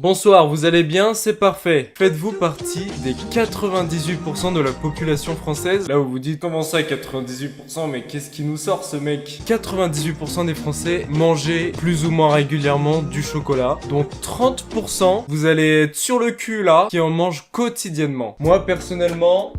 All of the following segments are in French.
Bonsoir, vous allez bien? C'est parfait. Faites-vous partie des 98% de la population française? Là où vous dites comment ça 98%, mais qu'est-ce qui nous sort ce mec? 98% des Français mangeaient plus ou moins régulièrement du chocolat. Donc 30%, vous allez être sur le cul là, qui en mangent quotidiennement. Moi personnellement...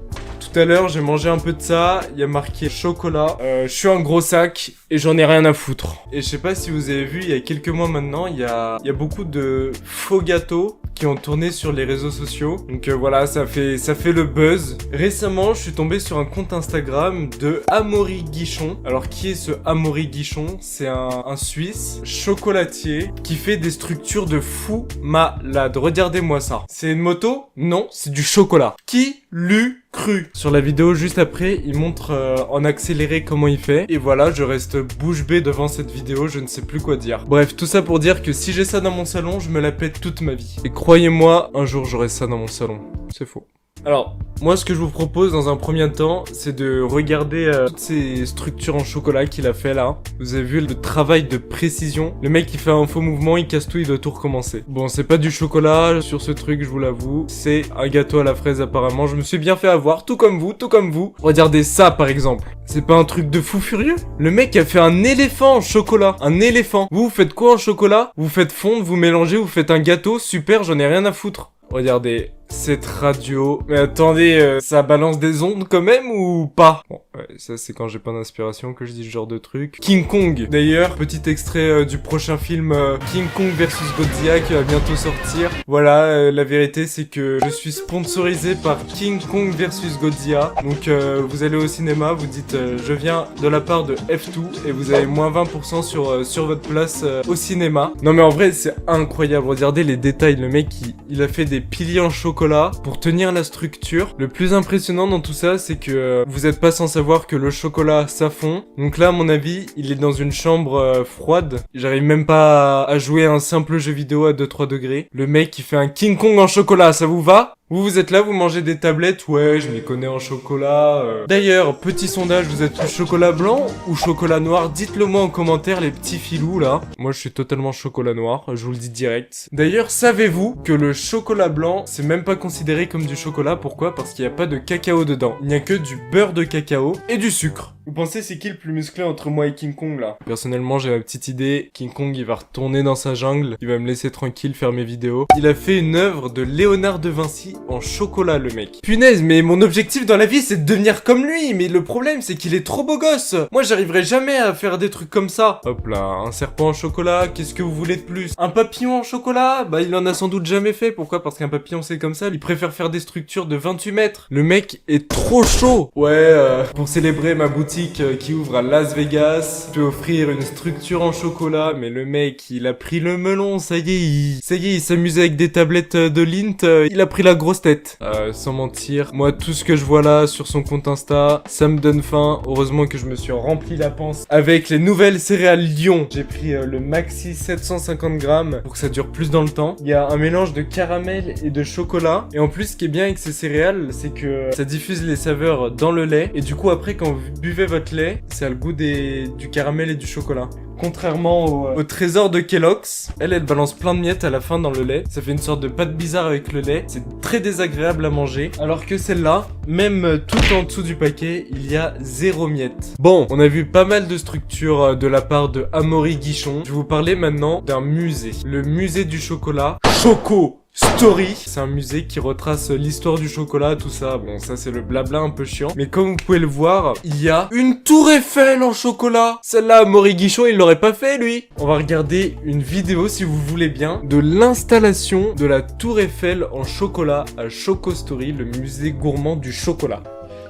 Tout à l'heure, j'ai mangé un peu de ça, il y a marqué chocolat. Je suis un gros sac et j'en ai rien à foutre. Et je sais pas si vous avez vu, il y a quelques mois maintenant, il y a beaucoup de faux gâteaux qui ont tourné sur les réseaux sociaux. Donc voilà, ça fait le buzz. Récemment, je suis tombé sur un compte Instagram de Amaury Guichon. Alors, qui est ce Amaury Guichon? C'est un Suisse chocolatier qui fait des structures de fou malade. Regardez-moi ça. C'est une moto? Non, c'est du chocolat. Qui l'eût cru? Sur la vidéo juste après, il montre en accéléré comment il fait. Et voilà, je reste bouche bée devant cette vidéo, je ne sais plus quoi dire. Bref, tout ça pour dire que si j'ai ça dans mon salon, je me la pète toute ma vie. Et croyez-moi, un jour j'aurai ça dans mon salon. C'est faux. Alors, moi ce que je vous propose dans un premier temps, c'est de regarder toutes ces structures en chocolat qu'il a fait là. Vous avez vu le travail de précision. Le mec il fait un faux mouvement, il casse tout, il doit tout recommencer. Bon, c'est pas du chocolat sur ce truc, je vous l'avoue. C'est un gâteau à la fraise apparemment. Je me suis bien fait avoir, tout comme vous, tout comme vous. Regardez ça par exemple. C'est pas un truc de fou furieux? Le mec a fait un éléphant en chocolat. Un éléphant. Vous faites quoi en chocolat? Vous faites fondre, vous mélangez, vous faites un gâteau, super, j'en ai rien à foutre. Regardez, cette radio... Mais attendez, ça balance des ondes quand même ou pas? Bon, ouais, ça c'est quand j'ai pas d'inspiration que je dis ce genre de truc. King Kong, d'ailleurs, petit extrait du prochain film King Kong versus Godzilla qui va bientôt sortir. Voilà, la vérité c'est que je suis sponsorisé par King Kong versus Godzilla. Donc vous allez au cinéma, vous dites je viens de la part de F2 et vous avez moins 20% sur votre place au cinéma. Non mais en vrai c'est incroyable, regardez les détails, le mec il a fait des piliers en chocolat pour tenir la structure. Le plus impressionnant dans tout ça, c'est que vous êtes pas sans savoir que le chocolat ça fond. Donc là, à mon avis, il est dans une chambre froide. J'arrive même pas à jouer à un simple jeu vidéo à 2-3 degrés. Le mec, il fait un King Kong en chocolat, ça vous va? Vous êtes là, vous mangez des tablettes, ouais, je m'y connais en chocolat. D'ailleurs, petit sondage, vous êtes chocolat blanc ou chocolat noir? Dites-le moi en commentaire, les petits filous là. Moi, je suis totalement chocolat noir, je vous le dis direct. D'ailleurs, savez-vous que le chocolat blanc, c'est même pas considéré comme du chocolat? Pourquoi? Parce qu'il n'y a pas de cacao dedans. Il n'y a que du beurre de cacao et du sucre. Vous pensez c'est qui le plus musclé entre moi et King Kong là? Personnellement, j'ai ma petite idée. King Kong, il va retourner dans sa jungle. Il va me laisser tranquille faire mes vidéos. Il a fait une œuvre de Léonard de Vinci en chocolat, le mec. Punaise, mais mon objectif dans la vie, c'est de devenir comme lui. Mais le problème, c'est qu'il est trop beau gosse. Moi, j'arriverai jamais à faire des trucs comme ça. Hop là, un serpent en chocolat, qu'est-ce que vous voulez de plus? Un papillon en chocolat? Bah, il en a sans doute jamais fait. Pourquoi? Parce qu'un papillon, c'est comme ça. Il préfère faire des structures de 28 mètres. Le mec est trop chaud. Ouais, pour célébrer ma boutique qui ouvre à Las Vegas, je vais offrir une structure en chocolat, mais le mec, il a pris le melon, ça y est, il s'amuse avec des tablettes de Lindt, il a pris la grosse tête. Sans mentir, moi, tout ce que je vois là sur son compte Insta, ça me donne faim. Heureusement que je me suis rempli la panse avec les nouvelles céréales Lion. J'ai pris le Maxi 750 grammes pour que ça dure plus dans le temps. Il y a un mélange de caramel et de chocolat. Et en plus, ce qui est bien avec ces céréales, c'est que ça diffuse les saveurs dans le lait. Et du coup, après, quand vous buvez votre lait, ça a le goût du caramel et du chocolat. Contrairement au trésor de Kellogg's, elle balance plein de miettes à la fin dans le lait. Ça fait une sorte de pâte bizarre avec le lait. C'est très désagréable à manger. Alors que celle-là, même tout en dessous du paquet, il y a 0 miettes. Bon, on a vu pas mal de structures de la part de Amaury Guichon. Je vais vous parler maintenant d'un musée. Le musée du chocolat. Choco Story, c'est un musée qui retrace l'histoire du chocolat, tout ça. Bon, ça c'est le blabla un peu chiant. Mais comme vous pouvez le voir, il y a une tour Eiffel en chocolat. Celle-là, Amaury Guichon, il l'aurait pas fait, lui. On va regarder une vidéo, si vous voulez bien, de l'installation de la tour Eiffel en chocolat à Choco Story, le musée gourmand du chocolat.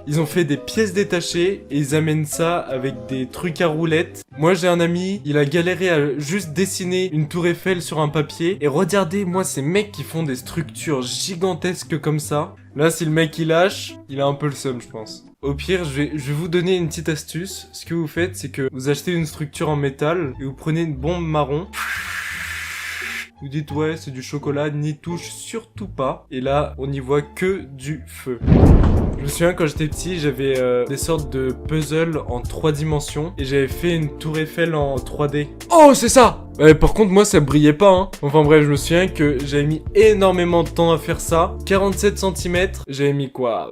Ils ont fait des pièces détachées et ils amènent ça avec des trucs à roulettes. Moi j'ai un ami, il a galéré à juste dessiner une tour Eiffel sur un papier. Et regardez, moi ces mecs qui font des structures gigantesques comme ça. Là si le mec il lâche, il a un peu le seum je pense. Au pire, je vais vous donner une petite astuce. Ce que vous faites, c'est que vous achetez une structure en métal et vous prenez une bombe marron. Vous dites ouais c'est du chocolat, n'y touche surtout pas. Et là on n'y voit que du feu. Je me souviens quand j'étais petit, j'avais des sortes de puzzles en 3 dimensions et j'avais fait une tour Eiffel en 3D. Oh, c'est ça! Ouais, par contre, moi, ça brillait pas, hein. Enfin bref, je me souviens que j'avais mis énormément de temps à faire ça. 47 cm, j'avais mis quoi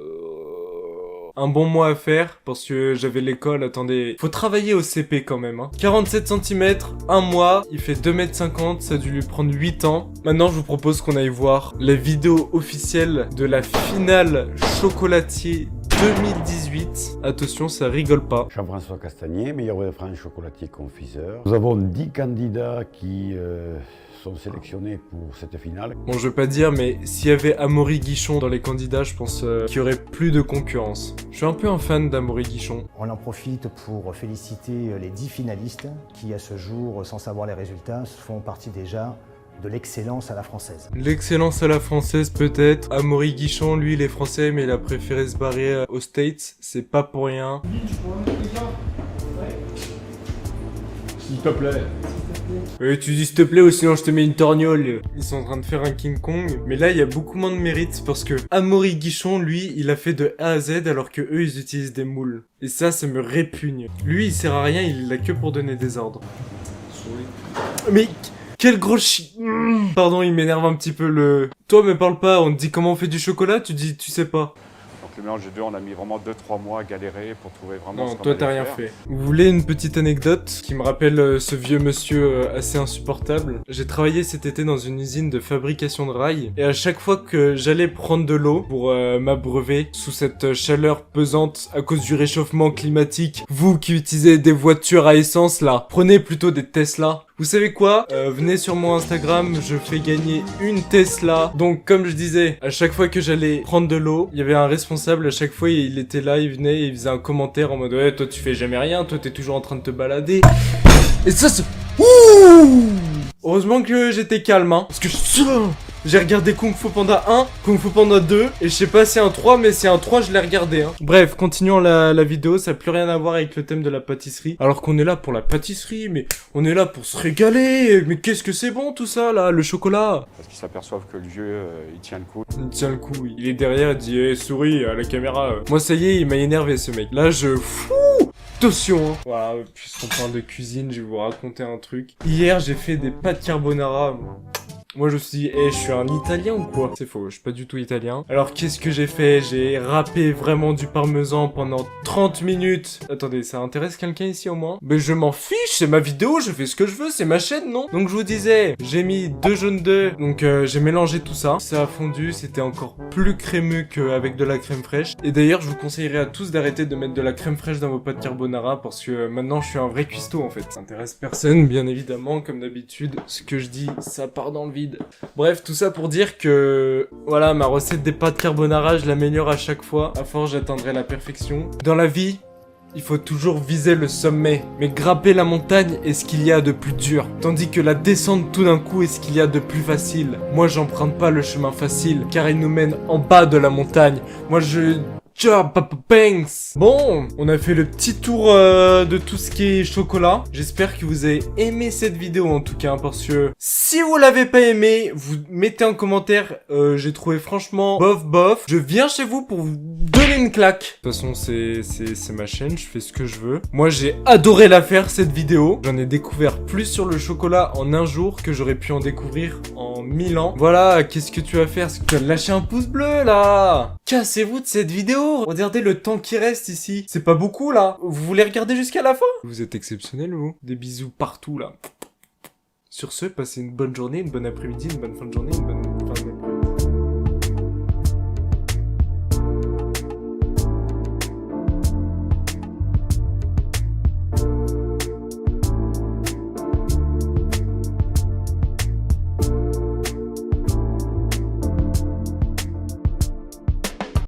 un bon mois à faire, parce que j'avais l'école, attendez... Faut travailler au CP quand même, hein. 47 cm, un mois, il fait 2,50 m, ça a dû lui prendre 8 ans. Maintenant, je vous propose qu'on aille voir la vidéo officielle de la finale chocolatier 2018. Attention, ça rigole pas. Jean-François Castagnier, meilleur de France chocolatier confiseur. Nous avons 10 candidats qui sont sélectionnés pour cette finale. Bon, je veux pas dire, mais s'il y avait Amaury Guichon dans les candidats, je pense qu'il y aurait plus de concurrence. Je suis un peu un fan d'Amaury Guichon. On en profite pour féliciter les 10 finalistes qui, à ce jour, sans savoir les résultats, font partie déjà de l'excellence à la française. L'excellence à la française peut-être. Amaury Guichon, lui, il est français, mais il a préféré se barrer aux States. C'est pas pour rien. S'il te plaît. Tu dis s'il te plaît ou sinon je te mets une torgnole. Ils sont en train de faire un King Kong. Mais là, il y a beaucoup moins de mérite parce que Amaury Guichon, lui, il a fait de A à Z alors que eux, ils utilisent des moules. Et ça me répugne. Lui, il sert à rien, il est là que pour donner des ordres. Mais... quel gros Pardon, il m'énerve un petit peu le... Toi, me parle pas, on te dit comment on fait du chocolat, tu dis tu sais pas. Donc le mélange des deux, on a mis vraiment 2-3 mois à galérer pour trouver vraiment Non, ce qu'on toi t'as allait rien faire. fait. Vous voulez une petite anecdote qui me rappelle ce vieux monsieur assez insupportable? J'ai travaillé cet été dans une usine de fabrication de rails et à chaque fois que j'allais prendre de l'eau pour m'abreuver sous cette chaleur pesante à cause du réchauffement climatique, vous qui utilisez des voitures à essence là, prenez plutôt des Tesla. Vous savez quoi? Venez sur mon Instagram, je fais gagner une Tesla. Donc comme je disais, à chaque fois que j'allais prendre de l'eau, il y avait un responsable, à chaque fois il était là, il venait et il faisait un commentaire en mode ouais, toi tu fais jamais rien, toi t'es toujours en train de te balader. Et ça c'est... Ouh! Heureusement que j'étais calme, hein. Parce que j'ai regardé Kung Fu Panda 1, Kung Fu Panda 2, et je sais pas si un 3, mais si un 3, je l'ai regardé, hein. Bref, continuons la vidéo, ça n'a plus rien à voir avec le thème de la pâtisserie. Alors qu'on est là pour la pâtisserie, mais on est là pour se régaler. Mais qu'est-ce que c'est bon tout ça, là, le chocolat. Parce qu'ils s'aperçoivent que le vieux, il tient le coup. Il tient le coup, il est derrière, il dit hey, souris à la caméra. Moi, ça y est, il m'a énervé, ce mec. Là, je... Attention, hein. Voilà, puisqu'on parle de cuisine, je vais vous raconter un truc. Hier, j'ai fait des pâtes carbonara. Moi je me suis dit, je suis un italien ou quoi? C'est faux, je suis pas du tout italien. Alors qu'est-ce que j'ai fait? J'ai râpé vraiment du parmesan pendant 30 minutes. Attendez, ça intéresse quelqu'un ici au moins? Mais je m'en fiche, c'est ma vidéo, je fais ce que je veux, c'est ma chaîne, non? Donc je vous disais, j'ai mis 2 jaunes d'œufs, donc j'ai mélangé tout ça. Ça a fondu, c'était encore plus crémeux qu'avec de la crème fraîche. Et d'ailleurs, je vous conseillerais à tous d'arrêter de mettre de la crème fraîche dans vos pâtes carbonara parce que maintenant je suis un vrai cuistot en fait. Ça intéresse personne, bien évidemment, comme d'habitude. Ce que je dis, ça part dans le vide. Bref, tout ça pour dire que voilà, ma recette des pâtes carbonara, je l'améliore à chaque fois. À force, j'atteindrai la perfection. Dans la vie, il faut toujours viser le sommet. Mais grimper la montagne est ce qu'il y a de plus dur. Tandis que la descente tout d'un coup est ce qu'il y a de plus facile. Moi, j'emprunte pas le chemin facile, car il nous mène en bas de la montagne. Moi, je... Bon, on a fait le petit tour de tout ce qui est chocolat. J'espère que vous avez aimé cette vidéo en tout cas, parce que si vous l'avez pas aimé, vous mettez en commentaire. J'ai trouvé franchement bof. Je viens chez vous pour vous donner une claque. De toute façon, c'est ma chaîne, je fais ce que je veux. Moi, j'ai adoré la faire cette vidéo. J'en ai découvert plus sur le chocolat en un jour que j'aurais pu en découvrir en 1000 ans. Voilà, qu'est-ce que tu vas faire? Est-ce que tu vas lâcher un pouce bleu là? Cassez-vous de cette vidéo. Regardez le temps qui reste ici. C'est pas beaucoup là. Vous voulez regarder jusqu'à la fin? Vous êtes exceptionnels vous. Des bisous partout là. Sur ce, passez une bonne journée, une bonne après-midi, une bonne fin de journée, une bonne...